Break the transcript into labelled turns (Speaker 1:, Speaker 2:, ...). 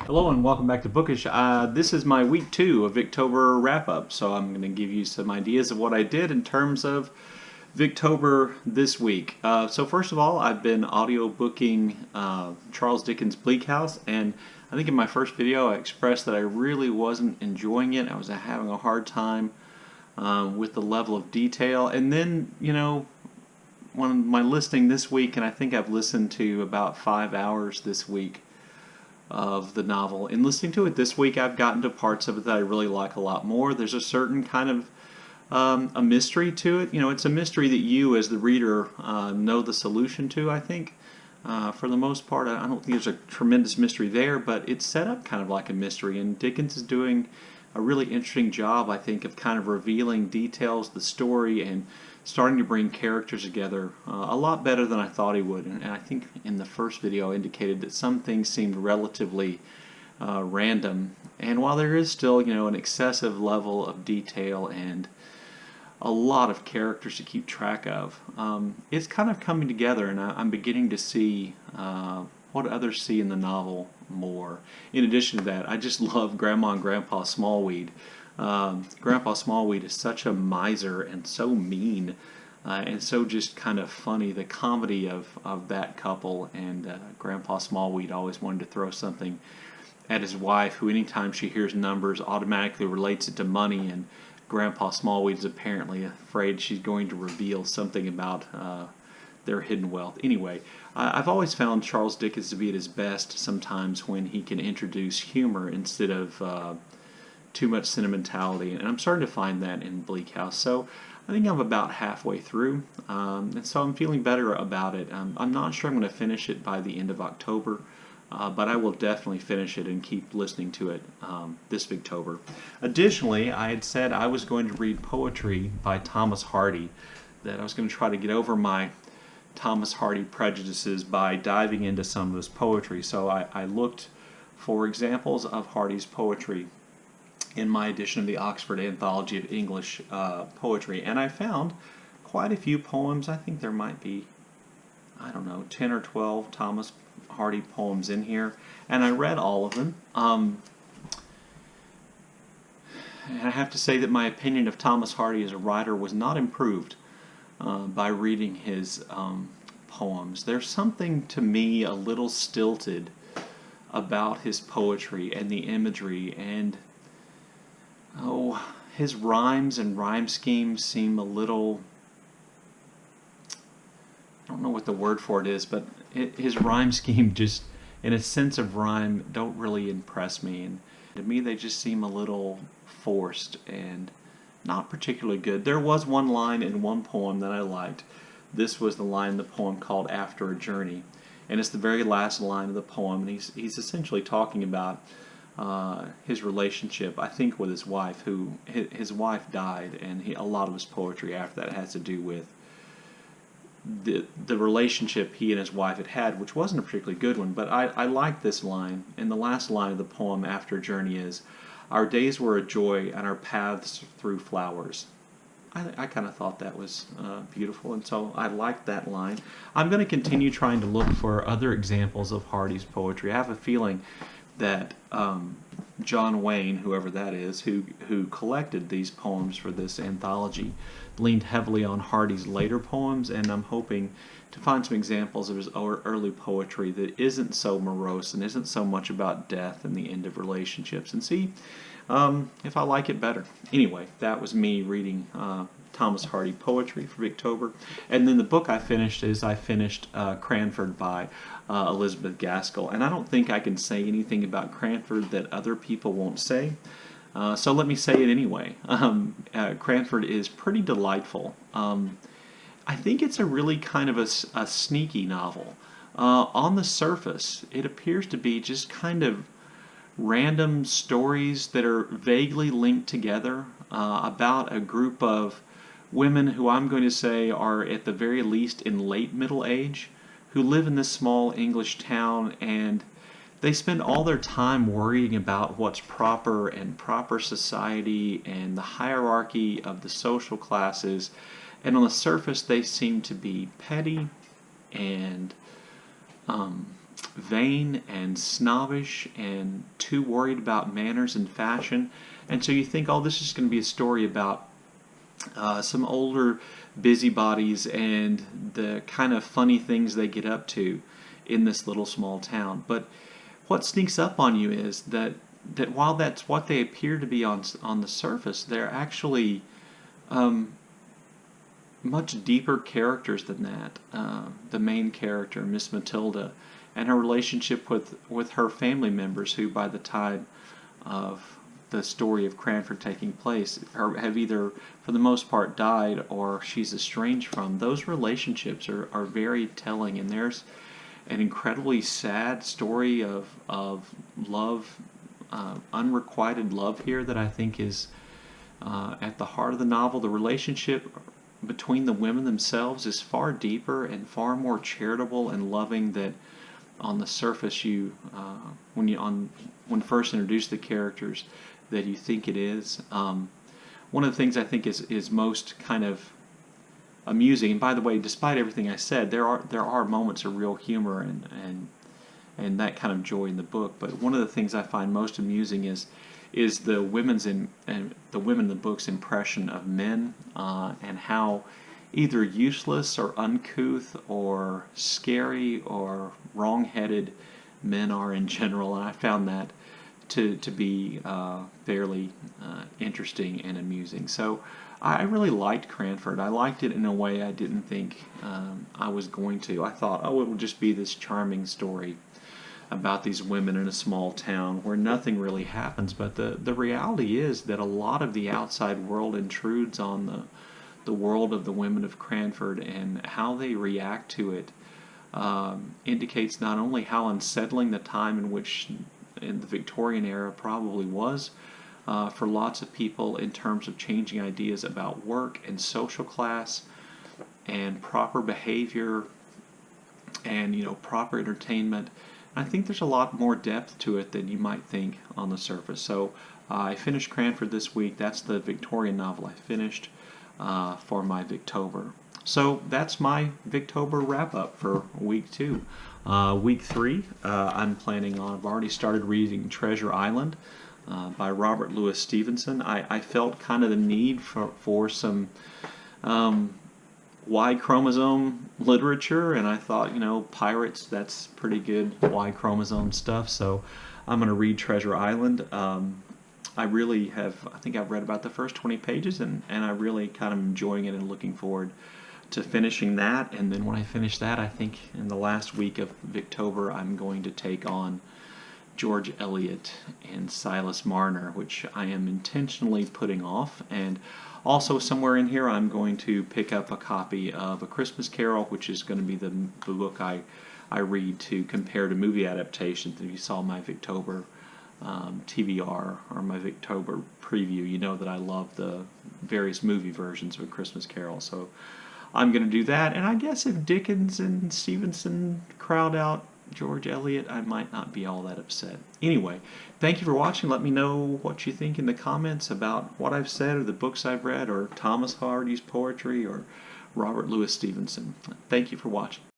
Speaker 1: Hello and welcome back to Bookish. This is my week 2 of Victober wrap-up, so I'm going to give you some ideas of what I did in terms of Victober this week. So first of all, I've been audiobooking Charles Dickens' Bleak House, and I think in my first video I expressed that I really wasn't enjoying it. I was having a hard time with the level of detail, and then, on my listening this week, and I think I've listened to about 5 hours this week of the novel. In listening to it this week, I've gotten to parts of it that I really like a lot more. There's a certain kind of a mystery to it. It's a mystery that you, as the reader, know the solution to, I think. For the most part, I don't think there's a tremendous mystery there, but it's set up kind of like a mystery, and Dickens is doing a really interesting job, I think, of kind of revealing details, the story, and starting to bring characters together a lot better than I thought he would. And I think in the first video I indicated that some things seemed relatively random. And while there is still, an excessive level of detail and a lot of characters to keep track of, it's kind of coming together, and I'm beginning to see what others see in the novel more. In addition to that, I just love Grandma and Grandpa Smallweed. Grandpa Smallweed is such a miser and so mean and so just kind of funny. The comedy of that couple, and Grandpa Smallweed always wanted to throw something at his wife, who anytime she hears numbers automatically relates it to money, and Grandpa Smallweed is apparently afraid she's going to reveal something about their hidden wealth. Anyway, I've always found Charles Dickens to be at his best sometimes when he can introduce humor instead of too much sentimentality, and I'm starting to find that in Bleak House. So I think I'm about halfway through, and so I'm feeling better about it. I'm not sure I'm going to finish it by the end of October, but I will definitely finish it and keep listening to it this Victober. Additionally, I had said I was going to read poetry by Thomas Hardy, that I was going to try to get over my Thomas Hardy prejudices by diving into some of his poetry. So I looked for examples of Hardy's poetry in my edition of the Oxford Anthology of English Poetry, and I found quite a few poems. I think there might be, 10 or 12 Thomas Hardy poems in here, and I read all of them. And I have to say that my opinion of Thomas Hardy as a writer was not improved by reading his poems. There's something to me a little stilted about his poetry and the imagery, and his rhymes and rhyme schemes seem a little, I don't know what the word for it is, but his rhyme scheme just, in a sense of rhyme, don't really impress me. And to me, they just seem a little forced and not particularly good. There was one line in one poem that I liked. This was the line in the poem called After a Journey. And it's the very last line of the poem, and he's essentially talking about his relationship, I think, with his wife, who his wife died, and a lot of his poetry after that has to do with the relationship he and his wife had, which wasn't a particularly good one. But I like this line, and the last line of the poem After a Journey is, "Our days were a joy and our paths through flowers." I kind of thought that was beautiful, and so I liked that line. I'm going to continue trying to look for other examples of Hardy's poetry. I have a feeling that John Wayne, whoever that is, who collected these poems for this anthology, leaned heavily on Hardy's later poems, and I'm hoping to find some examples of his early poetry that isn't so morose and isn't so much about death and the end of relationships, and see if I like it better. Anyway, that was me reading Thomas Hardy poetry for Victober. And then the book I finished is Cranford by Elizabeth Gaskell. And I don't think I can say anything about Cranford that other people won't say. So let me say it anyway. Cranford is pretty delightful. I think it's a really kind of a sneaky novel. On the surface, it appears to be just kind of random stories that are vaguely linked together about a group of women who I'm going to say are at the very least in late middle age, who live in this small English town, and they spend all their time worrying about what's proper and proper society and the hierarchy of the social classes, and on the surface they seem to be petty and vain and snobbish and too worried about manners and fashion. And so you think, oh, this is going to be a story about some older busybodies and the kind of funny things they get up to in this little small town. But what sneaks up on you is that while that's what they appear to be on the surface, they're actually much deeper characters than that. The main character, Miss Matilda, and her relationship with her family members, who by the time of the story of Cranford taking place have either, for the most part, died or she's estranged from. Those relationships are very telling, and there's an incredibly sad story of love, unrequited love here that I think is at the heart of the novel. The relationship between the women themselves is far deeper and far more charitable and loving that on the surface when first introduced the characters that you think it is. One of the things I think is most kind of amusing, and by the way, despite everything I said, there are moments of real humor and that kind of joy in the book. But one of the things I find most amusing is the women in the book's impression of men, and how either useless or uncouth or scary or wrong-headed men are in general. And I found that to be fairly interesting and amusing. So I really liked Cranford. I liked it in a way I didn't think I was going to. I thought, oh, it will just be this charming story about these women in a small town where nothing really happens. But the reality is that a lot of the outside world intrudes on the world of the women of Cranford, and how they react to it indicates not only how unsettling the time in the Victorian era probably was for lots of people in terms of changing ideas about work and social class and proper behavior and proper entertainment. I think there's a lot more depth to it than you might think on the surface. So I finished Cranford this week. That's the Victorian novel I finished for my Victober. So that's my Victober wrap-up for week 2. Week 3, I've already started reading Treasure Island by Robert Louis Stevenson. I felt kind of the need for some Y chromosome literature, and I thought, pirates, that's pretty good Y chromosome stuff, so I'm going to read Treasure Island. I think I've read about the first 20 pages, and I really kind of enjoying it and looking forward to finishing that. And then when I finish that, I think in the last week of Victober, I'm going to take on George Eliot and Silas Marner, which I am intentionally putting off. And also somewhere in here, I'm going to pick up a copy of A Christmas Carol, which is going to be the book I read to compare to movie adaptations. If you saw my Victober TBR or my Victober preview, you know that I love the various movie versions of A Christmas Carol. So I'm going to do that. And I guess if Dickens and Stevenson crowd out George Eliot, I might not be all that upset. Anyway, thank you for watching. Let me know what you think in the comments about what I've said or the books I've read or Thomas Hardy's poetry or Robert Louis Stevenson. Thank you for watching.